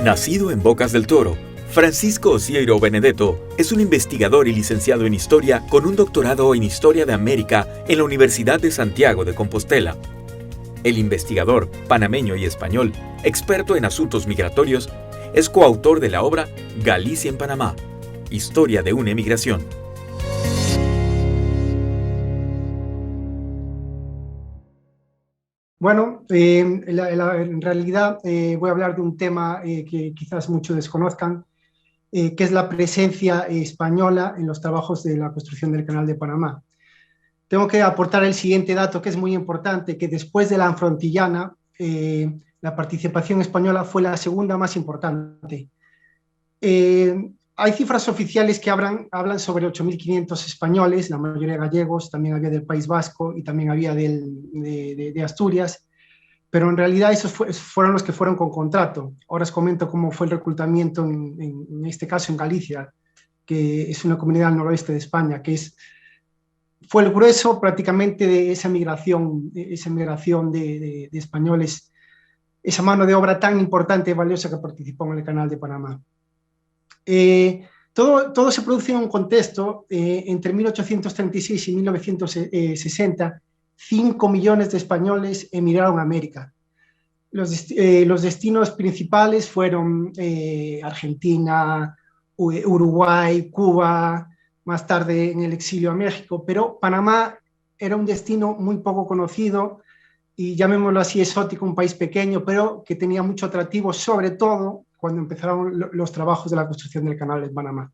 Nacido en Bocas del Toro, Francisco Osieiro Benedetto es un investigador y licenciado en Historia con un doctorado en Historia de América en la Universidad de Santiago de Compostela. El investigador, panameño y español, experto en asuntos migratorios, es coautor de la obra Galicia en Panamá, Historia de una emigración. Bueno, en realidad voy a hablar de un tema que quizás muchos desconozcan, que es la presencia española en los trabajos de la construcción del Canal de Panamá. Tengo que aportar el siguiente dato que es muy importante, que después de la Anfrontillana, la participación española fue la segunda más importante. Hay cifras oficiales que hablan sobre 8.500 españoles, la mayoría gallegos, también había del País Vasco y también había de Asturias, pero en realidad esos fueron los que fueron con contrato. Ahora os comento cómo fue el reclutamiento en este caso en Galicia, que es una comunidad al noroeste de España, fue el grueso prácticamente de esa migración de españoles, esa mano de obra tan importante y valiosa que participó en el Canal de Panamá. Todo se produce en un contexto, entre 1836 y 1960, 5 millones de españoles emigraron a América. Los destinos principales fueron Argentina, Uruguay, Cuba, más tarde en el exilio a México, pero Panamá era un destino muy poco conocido y llamémoslo así exótico, un país pequeño, pero que tenía mucho atractivo, sobre todo cuando empezaron los trabajos de la construcción del Canal de Panamá.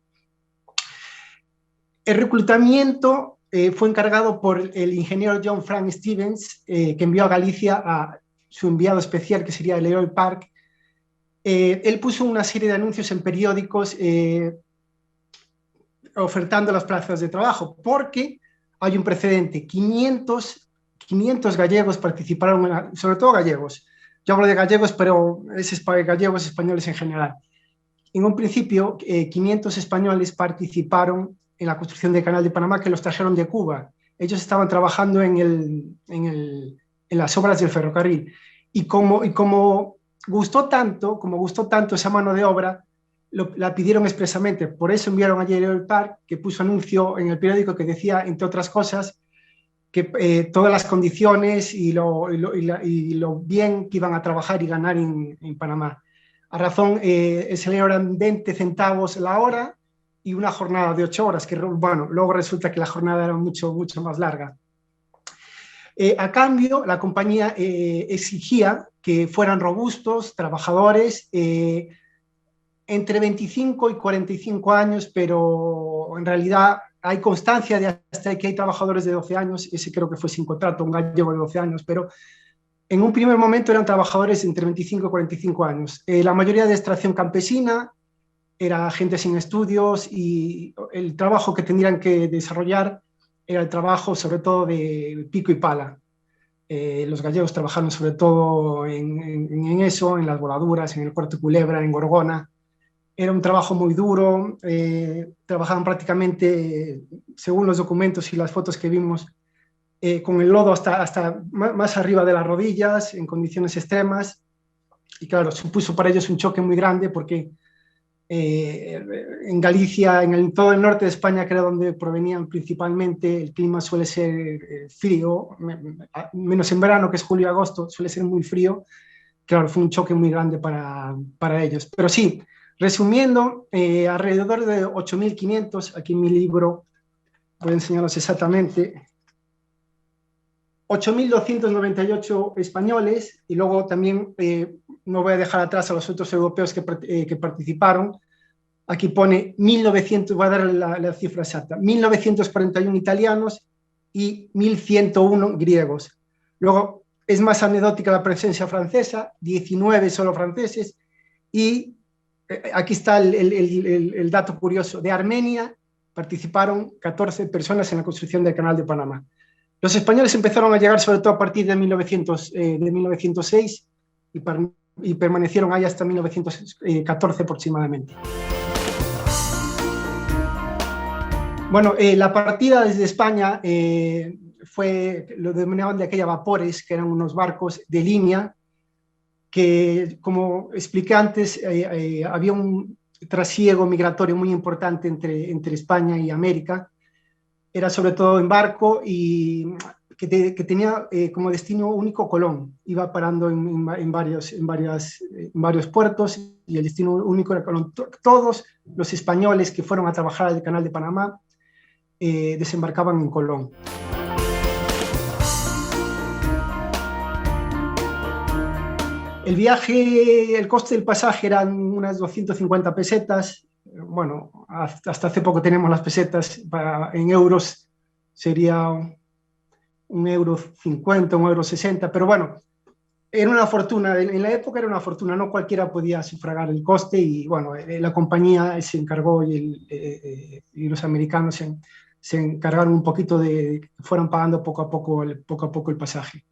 El reclutamiento fue encargado por el ingeniero John Frank Stevens, que envió a Galicia a su enviado especial, que sería Leroy Park. Él puso una serie de anuncios en periódicos ofertando las plazas de trabajo, porque hay un precedente. 500 gallegos participaron, sobre todo gallegos. Yo hablo de gallegos, pero es gallegos españoles en general. En un principio, 500 españoles participaron en la construcción del Canal de Panamá, que los trajeron de Cuba. Ellos estaban trabajando en las obras del ferrocarril. Y como gustó tanto esa mano de obra, la pidieron expresamente. Por eso enviaron a Jerry Park, que puso anuncio en el periódico que decía, entre otras cosas, que todas las condiciones y lo bien que iban a trabajar y ganar en Panamá. A razón, el salario eran 20 centavos la hora y una jornada de 8 horas, que bueno, luego resulta que la jornada era mucho más larga. A cambio, la compañía exigía que fueran robustos, trabajadores, entre 25 y 45 años, pero en realidad hay constancia de hasta que hay trabajadores de 12 años, ese creo que fue sin contrato, un gallego de 12 años, pero en un primer momento eran trabajadores entre 25 y 45 años. La mayoría de extracción campesina, era gente sin estudios y el trabajo que tendrían que desarrollar era el trabajo sobre todo de pico y pala. Los gallegos trabajaron sobre todo en eso, en las voladuras, en el Puerto Culebra, en Gorgona. Era un trabajo muy duro, trabajaban prácticamente, según los documentos y las fotos que vimos, con el lodo hasta más arriba de las rodillas, en condiciones extremas. Y claro, supuso para ellos un choque muy grande porque en Galicia, todo el norte de España, que era donde provenían principalmente, el clima suele ser frío, menos en verano, que es julio y agosto, suele ser muy frío. Claro, fue un choque muy grande para ellos. Pero sí, resumiendo, alrededor de 8.500, aquí en mi libro voy a enseñaros exactamente, 8.298 españoles, y luego también no voy a dejar atrás a los otros europeos que participaron. Aquí pone 1.900, voy a dar la cifra exacta, 1.941 italianos y 1.101 griegos. Luego es más anecdótica la presencia francesa, 19 solo franceses, y aquí está el dato curioso, de Armenia participaron 14 personas en la construcción del Canal de Panamá. Los españoles empezaron a llegar sobre todo a partir de 1906 y permanecieron ahí hasta 1914 aproximadamente. Bueno, la partida desde España fue, lo denominaban de aquella vapores, que eran unos barcos de línea, que, como expliqué antes, había un trasiego migratorio muy importante entre España y América. Era sobre todo en barco y que tenía como destino único Colón. Iba parando en varios puertos y el destino único era Colón. Todos los españoles que fueron a trabajar al Canal de Panamá desembarcaban en Colón. El viaje, el coste del pasaje eran unas 250 pesetas. Bueno, hasta hace poco tenemos las pesetas, en euros sería €1,50, €1,60, pero bueno, era una fortuna, en la época era una fortuna, no cualquiera podía sufragar el coste y bueno, la compañía se encargó y los americanos se encargaron un poquito de que fueran pagando poco a poco el pasaje.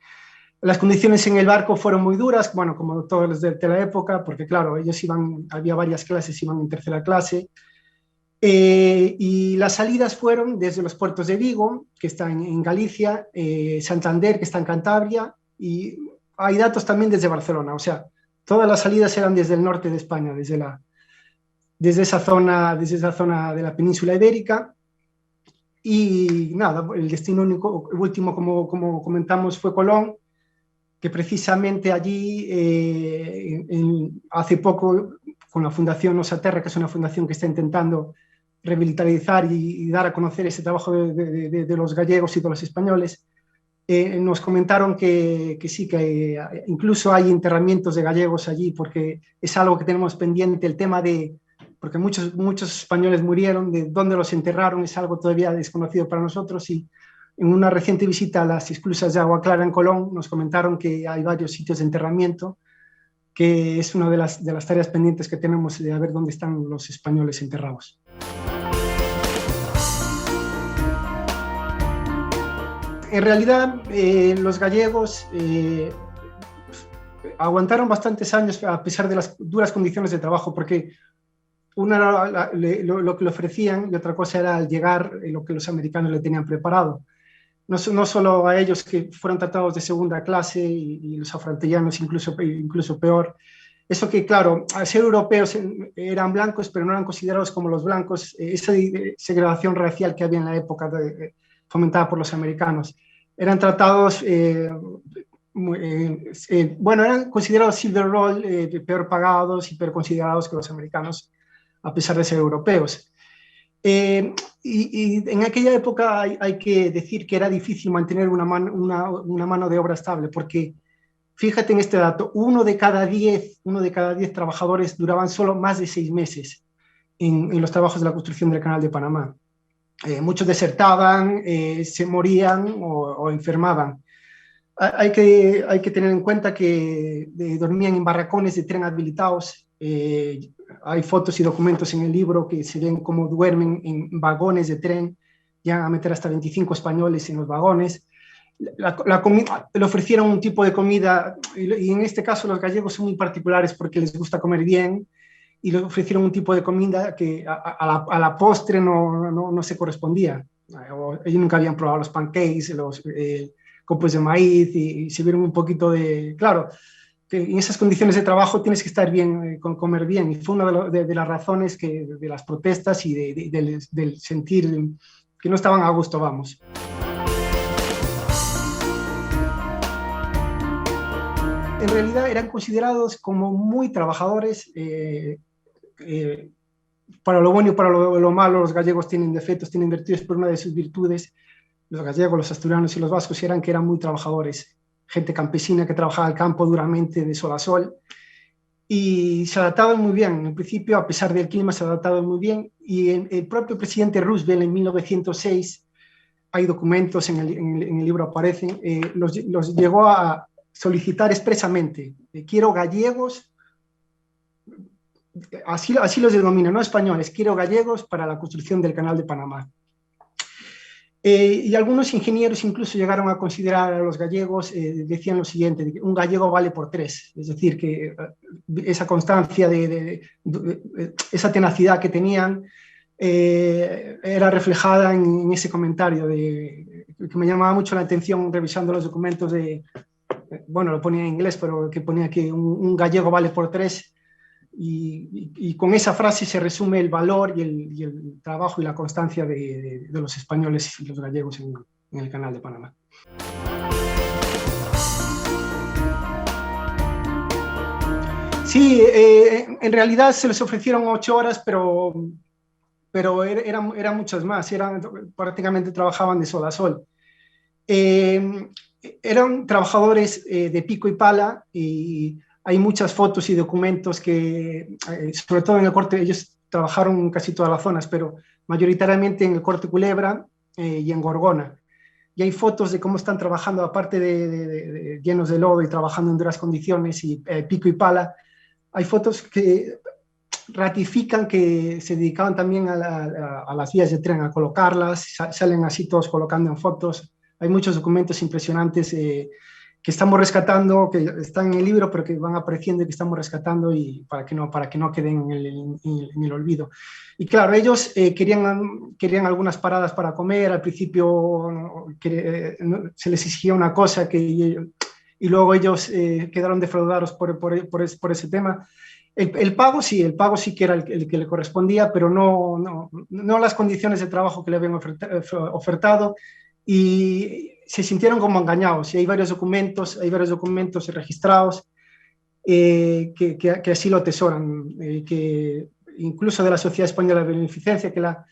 Las condiciones en el barco fueron muy duras, bueno, como todos los de la época, porque claro, ellos había varias clases, iban en tercera clase, y las salidas fueron desde los puertos de Vigo, que está en Galicia, Santander, que está en Cantabria, y hay datos también desde Barcelona, o sea, todas las salidas eran desde el norte de España, desde esa zona de la península ibérica. Y nada, el destino último, como comentamos, fue Colón, que precisamente allí, hace poco, con la Fundación Nosa Terra, que es una fundación que está intentando revitalizar y dar a conocer ese trabajo de los gallegos y de los españoles, nos comentaron que sí, que incluso hay enterramientos de gallegos allí, porque es algo que tenemos pendiente, el tema porque muchos españoles murieron, de dónde los enterraron es algo todavía desconocido para nosotros, y en una reciente visita a las esclusas de Agua Clara en Colón nos comentaron que hay varios sitios de enterramiento, que es una de las tareas pendientes que tenemos, de ver dónde están los españoles enterrados. En realidad, los gallegos aguantaron bastantes años a pesar de las duras condiciones de trabajo, porque una era lo que le ofrecían y otra cosa era al llegar lo que los americanos le tenían preparado. No solo a ellos, que fueron tratados de segunda clase, y los afrantellanos incluso peor. Eso que, claro, al ser europeos eran blancos, pero no eran considerados como los blancos, esa segregación racial que había en la época fomentada por los americanos. Eran tratados, bueno, eran considerados silver roll, peor pagados y peor considerados que los americanos, a pesar de ser europeos. Y en aquella época hay que decir que era difícil mantener una mano de obra estable, porque fíjate en este dato, uno de cada 10 trabajadores duraban solo más de 6 meses en los trabajos de la construcción del Canal de Panamá. Muchos desertaban, se morían o enfermaban. Hay que tener en cuenta que dormían en barracones de tren habilitados. Hay fotos y documentos en el libro que se ven cómo duermen en vagones de tren, llegan a meter hasta 25 españoles en los vagones. Le ofrecieron un tipo de comida, y en este caso los gallegos son muy particulares porque les gusta comer bien, y le ofrecieron un tipo de comida que a la postre no se correspondía. Ellos nunca habían probado los pancakes, los copos de maíz, y se vieron un poquito de... Claro, que en esas condiciones de trabajo tienes que estar bien, comer bien, y fue una de las razones de las protestas y del sentir que no estaban a gusto, vamos. En realidad eran considerados como muy trabajadores, para lo bueno y para lo malo. Los gallegos tienen defectos, tienen virtudes, pero una de sus virtudes, los gallegos, los asturianos y los vascos, eran que eran muy trabajadores, gente campesina que trabajaba el campo duramente de sol a sol, y se adaptaban muy bien. En principio, a pesar del clima, se adaptaban muy bien, y el propio presidente Roosevelt en 1906, hay documentos, en el libro aparecen, los llegó a solicitar expresamente: quiero gallegos, así los denomina, no españoles, quiero gallegos para la construcción del Canal de Panamá. Y algunos ingenieros incluso llegaron a considerar a los gallegos, decían lo siguiente: un gallego vale por 3, es decir, que esa constancia, esa tenacidad que tenían, era reflejada en ese comentario, que me llamaba mucho la atención revisando los documentos bueno, lo ponía en inglés, pero que ponía que un gallego vale por tres. Y con esa frase se resume el valor y el trabajo y la constancia de los españoles y los gallegos en el Canal de Panamá. Sí, en realidad se les ofrecieron 8 horas, pero eran muchas más, prácticamente trabajaban de sol a sol. Eran trabajadores de pico y pala, y hay muchas fotos y documentos que, sobre todo en el corte, ellos trabajaron en casi todas las zonas, pero mayoritariamente en el corte Culebra y en Gorgona. Y hay fotos de cómo están trabajando, aparte de llenos de lodo y trabajando en duras condiciones y pico y pala. Hay fotos que ratifican que se dedicaban también a las vías de tren, a colocarlas, salen así todos colocando en fotos. Hay muchos documentos impresionantes que estamos rescatando, que están en el libro, pero que van apareciendo y que estamos rescatando, y para que no queden en el olvido. Y claro, ellos querían algunas paradas para comer. Al principio se les exigía una cosa y luego ellos quedaron defraudados por ese tema. El pago sí que era el que le correspondía, pero no las condiciones de trabajo que le habían ofertado, y se sintieron como engañados. Y hay varios documentos registrados que así lo atesoran, que incluso de la Sociedad Española de Beneficencia, que la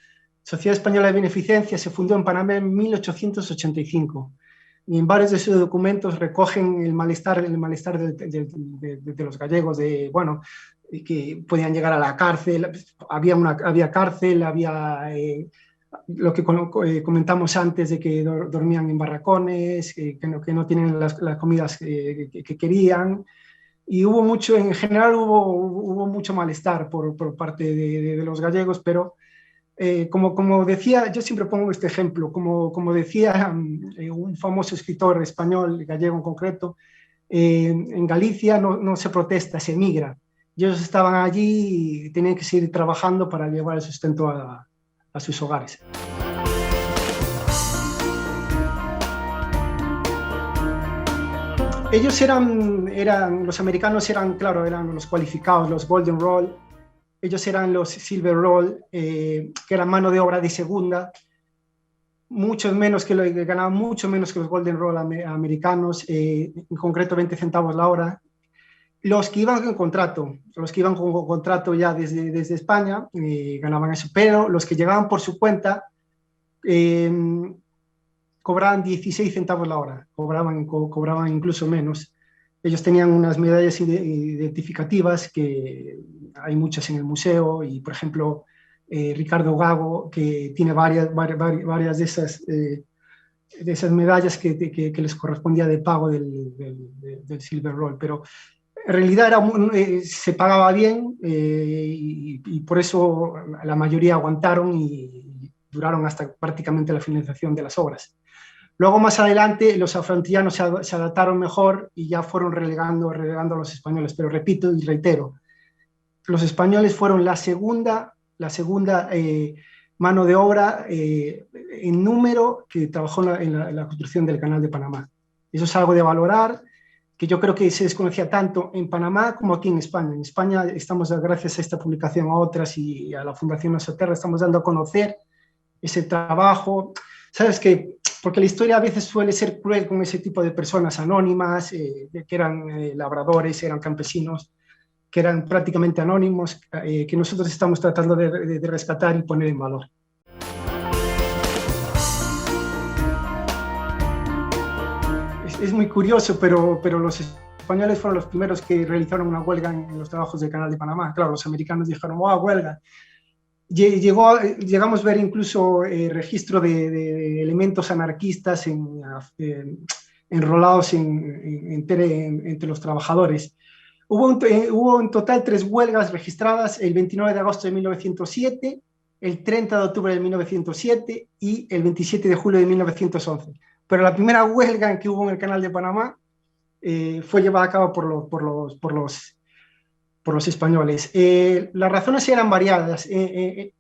Sociedad Española de Beneficencia se fundó en Panamá en 1885. Y en varios de sus documentos recogen el malestar de los gallegos, bueno, que podían llegar a la cárcel. Había cárcel, había lo que comentamos antes, de que dormían en barracones, que no tienen las comidas que querían. Y en general hubo mucho malestar por parte de los gallegos, pero como decía, yo siempre pongo este ejemplo, como decía un famoso escritor español, gallego en concreto, en Galicia no se protesta, se emigra. Y ellos estaban allí y tenían que seguir trabajando para llevar el sustento a sus hogares. Ellos los americanos claro, eran los cualificados, los Golden Roll. Ellos eran los Silver Roll, que eran mano de obra de segunda, ganaban mucho menos que los Golden Roll americanos, en concreto 20 centavos la hora. Los que iban con contrato ya desde España, ganaban eso, pero los que llegaban por su cuenta cobraban 16 centavos la hora, cobraban incluso menos. Ellos tenían unas medallas identificativas, que hay muchas en el museo, y por ejemplo Ricardo Gago, que tiene varias de esas medallas que les correspondía de pago del Silver Roll. Pero en realidad se pagaba bien, y por eso la mayoría aguantaron y duraron hasta prácticamente la finalización de las obras. Luego, más adelante, los afrontillanos se adaptaron mejor y ya fueron relegando a los españoles. Pero repito y reitero, los españoles fueron la segunda mano de obra en número que trabajó en la construcción del Canal de Panamá. Eso es algo de valorar, que yo creo que se desconocía tanto en Panamá como aquí en España. En España estamos, gracias a esta publicación, a otras y a la Fundación Nosoterra, estamos dando a conocer ese trabajo. ¿Sabes qué? Porque la historia a veces suele ser cruel con ese tipo de personas anónimas, que eran labradores, eran campesinos, que eran prácticamente anónimos, que nosotros estamos tratando de rescatar y poner en valor. Es muy curioso, pero los españoles fueron los primeros que realizaron una huelga en los trabajos del Canal de Panamá. Claro, los americanos dijeron, huelga. Llegamos a ver incluso registro de elementos anarquistas enrolados entre los trabajadores. Hubo en total 3 huelgas registradas: el 29 de agosto de 1907, el 30 de octubre de 1907 y el 27 de julio de 1911. Pero la primera huelga que hubo en el Canal de Panamá fue llevada a cabo por los españoles. Las razones eran variadas.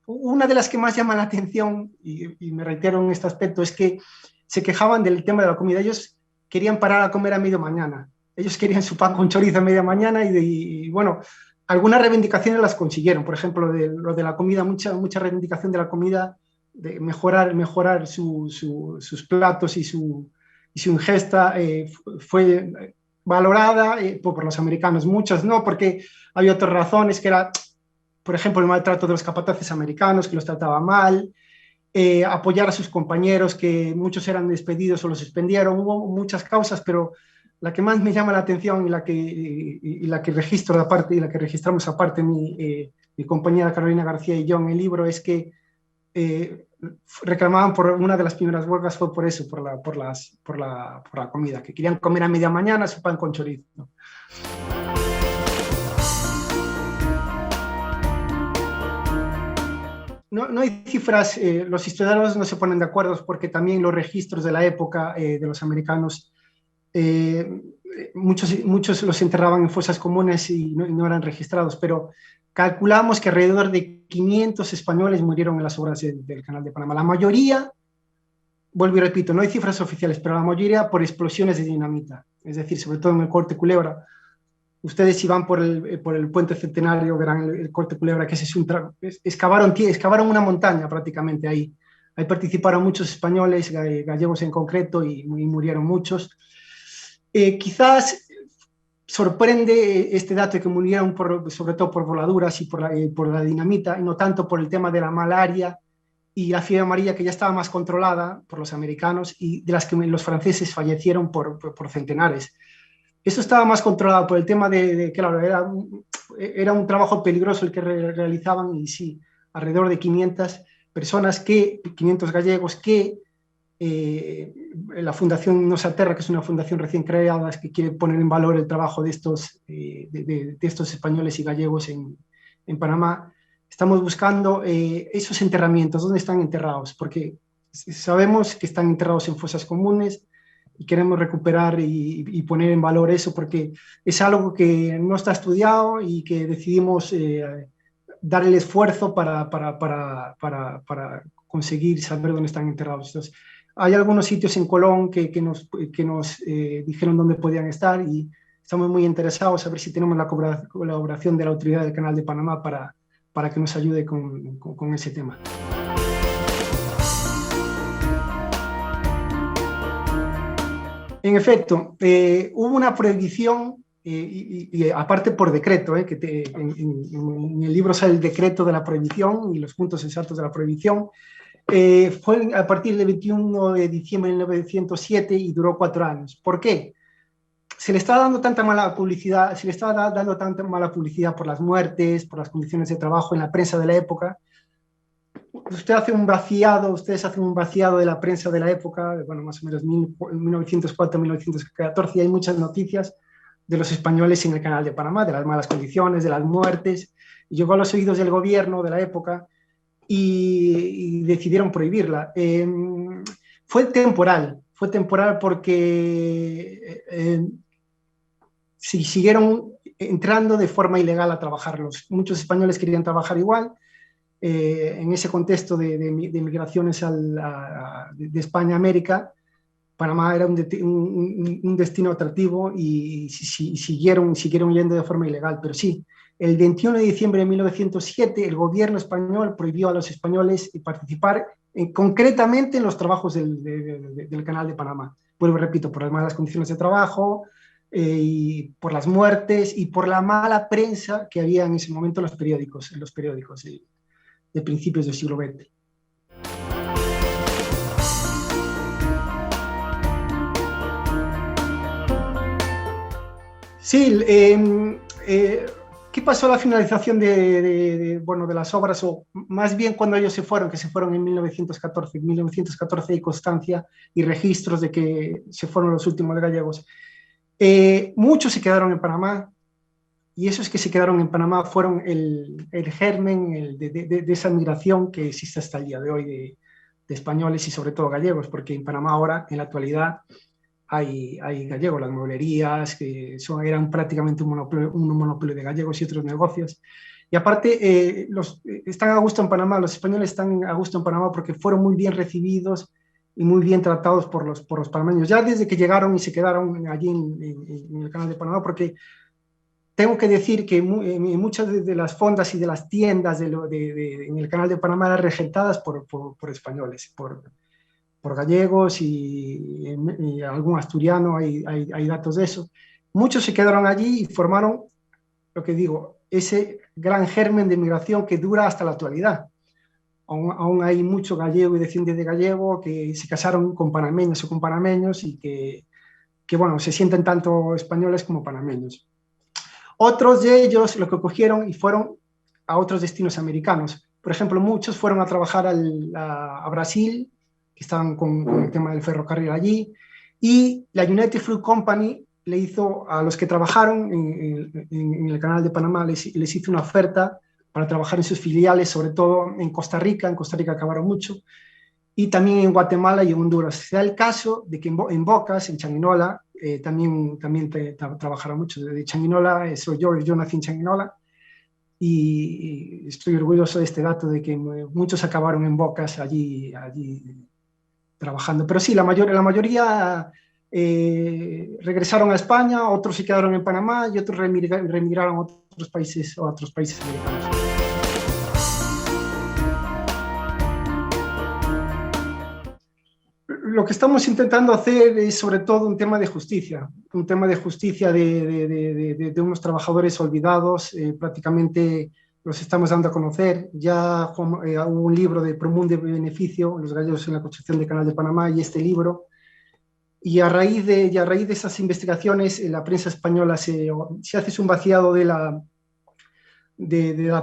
Una de las que más llama la atención, y me reitero en este aspecto, es que se quejaban del tema de la comida. Ellos querían parar a comer a media mañana. Ellos querían su pan con chorizo a media mañana y bueno, algunas reivindicaciones las consiguieron. Por ejemplo, lo de la comida, mucha reivindicación de la comida, de mejorar sus platos y su ingesta fue valorada por los americanos. Muchas no, porque había otras razones, que era, por ejemplo, el maltrato de los capataces americanos, que los trataba mal, apoyar a sus compañeros, que muchos eran despedidos o los suspendieron. Hubo muchas causas, pero la que más me llama la atención y la que registro aparte, y la que registramos aparte mi compañera Carolina García y yo en el libro, es que reclamaban por una de las primeras huelgas, fue por eso, por la comida, que querían comer a media mañana su pan con chorizo. No hay cifras, los historiadores no se ponen de acuerdo porque también los registros de la época de los americanos, muchos los enterraban en fosas comunes y no eran registrados, pero calculamos que alrededor de 500 españoles murieron en las obras del Canal de Panamá. La mayoría, vuelvo y repito, no hay cifras oficiales, pero la mayoría por explosiones de dinamita, es decir, sobre todo en el Corte Culebra. Ustedes si van por el puente Centenario verán el Corte Culebra, que excavaron una montaña prácticamente ahí. Ahí participaron muchos españoles, gallegos en concreto, y murieron muchos. Quizás sorprende este dato de que murieron sobre todo por voladuras y por la dinamita, y no tanto por el tema de la malaria y la fiebre amarilla, que ya estaba más controlada por los americanos y de las que los franceses fallecieron por centenares. Esto estaba más controlado por el tema claro, era un trabajo peligroso el que realizaban, y sí, alrededor de 500 personas, 500 gallegos, que la Fundación Nosaterra, que es una fundación recién creada, que quiere poner en valor el trabajo de estos españoles y gallegos en Panamá. Estamos buscando esos enterramientos, ¿dónde están enterrados? Porque sabemos que están enterrados en fosas comunes, y queremos recuperar y poner en valor eso, porque es algo que no está estudiado y que decidimos dar el esfuerzo para conseguir saber dónde están enterrados. Entonces, hay algunos sitios en Colón que nos dijeron dónde podían estar, y estamos muy interesados a ver si tenemos la colaboración de la Autoridad del Canal de Panamá para que nos ayude con ese tema. En efecto, hubo una prohibición, y aparte por decreto, que en el libro sale el decreto de la prohibición y los puntos exactos de la prohibición. Fue a partir del 21 de diciembre de 1907 y duró 4 años. ¿Por qué? Se le estaba dando tanta mala publicidad por las muertes, por las condiciones de trabajo en la prensa de la época. Ustedes hacen un vaciado de la prensa de la época, bueno, más o menos 1904-1914, y hay muchas noticias de los españoles en el Canal de Panamá, de las malas condiciones, de las muertes, y llegó a los oídos del gobierno de la época y decidieron prohibirla. Fue temporal porque siguieron entrando de forma ilegal a trabajar. Muchos españoles querían trabajar igual. En ese contexto de migraciones de España a América, Panamá era un destino atractivo, y siguieron yendo de forma ilegal. Pero sí, el 21 de diciembre de 1907 el gobierno español prohibió a los españoles participar concretamente en los trabajos del Canal de Panamá. Vuelvo y repito, por las malas condiciones de trabajo, y por las muertes y por la mala prensa que había en ese momento en los periódicos de principios del siglo XX. Sí, ¿qué pasó a la finalización de las obras? O más bien cuando ellos se fueron, que se fueron en 1914. En 1914 hay constancia y registros de que se fueron los últimos gallegos. Muchos se quedaron en Panamá, y esos que se quedaron en Panamá fueron el germen de esa migración que existe hasta el día de hoy de españoles y sobre todo gallegos, porque en Panamá ahora, en la actualidad, hay gallegos, las mueblerías, que eran prácticamente un monopolio de gallegos y otros negocios. Y aparte, están a gusto en Panamá, los españoles están a gusto en Panamá porque fueron muy bien recibidos, y muy bien tratados por los panameños, ya desde que llegaron y se quedaron allí en el Canal de Panamá, porque tengo que decir que en muchas de las fondas y de las tiendas en el Canal de Panamá eran regentadas por españoles, por gallegos y algún asturiano, hay datos de eso. Muchos se quedaron allí y formaron, lo que digo, ese gran germen de migración que dura hasta la actualidad. Aún hay mucho gallego y descendientes de gallego que se casaron con panameños o con panameños y que bueno, se sienten tanto españoles como panameños. Otros de ellos lo que cogieron y fueron a otros destinos americanos. Por ejemplo, muchos fueron a trabajar a Brasil, que estaban con el tema del ferrocarril allí, y la United Fruit Company le hizo a los que trabajaron en el Canal de Panamá, les hizo una oferta para trabajar en sus filiales, sobre todo en Costa Rica. En Costa Rica acabaron mucho, y también en Guatemala y en Honduras. Se da el caso de que en Bocas, en Changuinola, también trabajaron mucho. De Changuinola, soy yo nací en Changuinola, y estoy orgulloso de este dato de que muchos acabaron en Bocas allí trabajando. Pero sí, la mayoría regresaron a España, otros se quedaron en Panamá y otros remigraron a otros países americanos. Lo que estamos intentando hacer es sobre todo un tema de justicia de unos trabajadores olvidados. Prácticamente los estamos dando a conocer. Ya hubo un libro de Promundo de Beneficio, los gallegos en la construcción del Canal de Panamá, y este libro. Y a raíz de esas investigaciones, la prensa española si haces un vaciado de la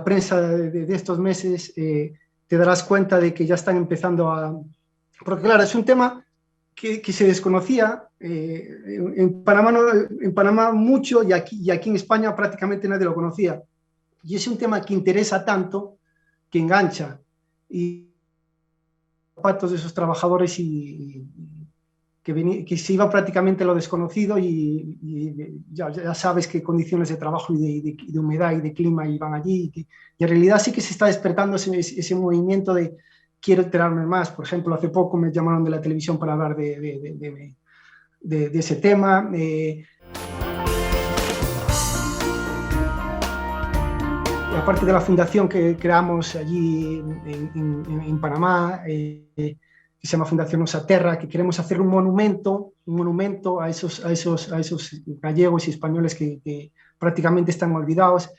prensa de estos meses, te darás cuenta de que ya están empezando a... Porque claro, es un tema que se desconocía en Panamá, en Panamá mucho, y aquí en España prácticamente nadie lo conocía. Y es un tema que interesa tanto, que engancha, y los zapatos de esos trabajadores que se iba prácticamente a lo desconocido, y ya sabes qué condiciones de trabajo y de humedad y de clima iban allí, y en realidad sí que se está despertando ese movimiento de quiero enterarme más. Por ejemplo, hace poco me llamaron de la televisión para hablar de ese tema. Aparte de la fundación que creamos allí en Panamá, que se llama Fundación Osaterra, que queremos hacer un monumento a esos gallegos y españoles que prácticamente están olvidados.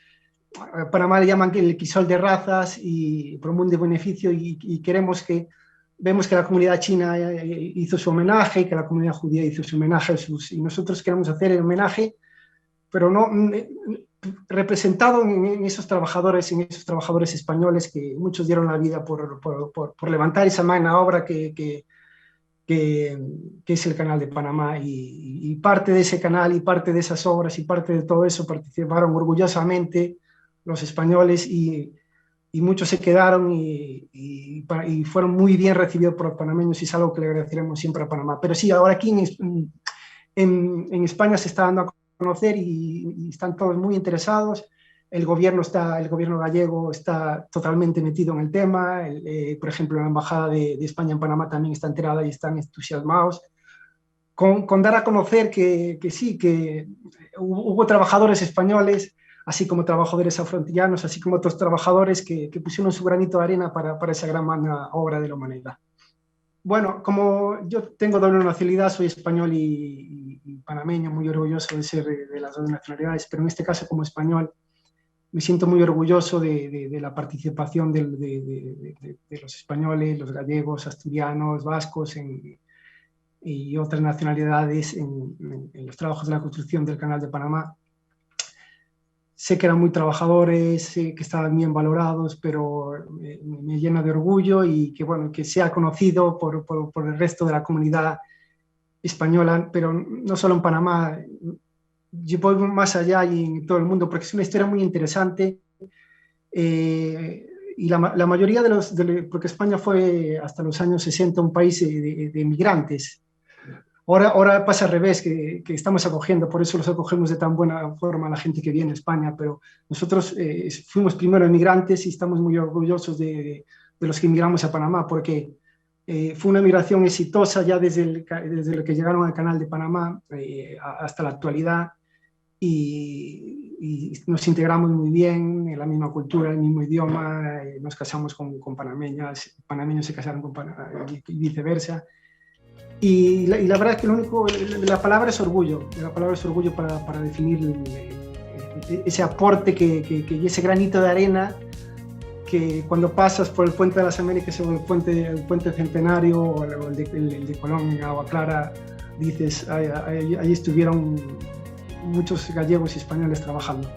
A Panamá le llaman el quisol de razas y Promundo de Beneficio, y vemos que la comunidad china hizo su homenaje, que la comunidad judía hizo su homenaje, y nosotros queremos hacer el homenaje, pero no representado en esos trabajadores españoles, que muchos dieron la vida por levantar esa magna obra que es el Canal de Panamá, y parte de ese canal y parte de esas obras y parte de todo eso participaron orgullosamente los españoles, y muchos se quedaron y fueron muy bien recibidos por los panameños, y es algo que le agradeceremos siempre a Panamá. Pero sí, ahora aquí en España se está dando a conocer y están todos muy interesados. El gobierno gallego está totalmente metido en el tema. Por ejemplo, la Embajada de España en Panamá también está enterada y están entusiasmados con dar a conocer que sí, que hubo trabajadores españoles, así como trabajadores afrontillanos, así como otros trabajadores que pusieron su granito de arena para esa gran obra de la humanidad. Bueno, como yo tengo doble nacionalidad, soy español y panameño, muy orgulloso de ser de las dos nacionalidades, pero en este caso como español me siento muy orgulloso de la participación de los españoles, los gallegos, asturianos, vascos y otras nacionalidades en los trabajos de la construcción del Canal de Panamá. Sé que eran muy trabajadores, sé que estaban bien valorados, pero me llena de orgullo, y que, bueno, que sea conocido por el resto de la comunidad española, pero no solo en Panamá. Yo voy más allá y en todo el mundo, porque es una historia muy interesante. Y la mayoría porque España fue hasta los años 60 un país de migrantes. Ahora pasa al revés, que estamos acogiendo, por eso los acogemos de tan buena forma a la gente que viene a España, pero nosotros fuimos primero inmigrantes y estamos muy orgullosos de los que inmigramos a Panamá, porque Fue una migración exitosa ya desde lo que llegaron al Canal de Panamá hasta la actualidad, y nos integramos muy bien en la misma cultura, el mismo idioma, nos casamos con panameñas, panameños se casaron y viceversa. Y la verdad es que la palabra es orgullo, para definir ese aporte y ese granito de arena que cuando pasas por el Puente de las Américas o el puente Centenario o el de Colón en Agua Clara, dices, ahí estuvieron muchos gallegos y españoles trabajando.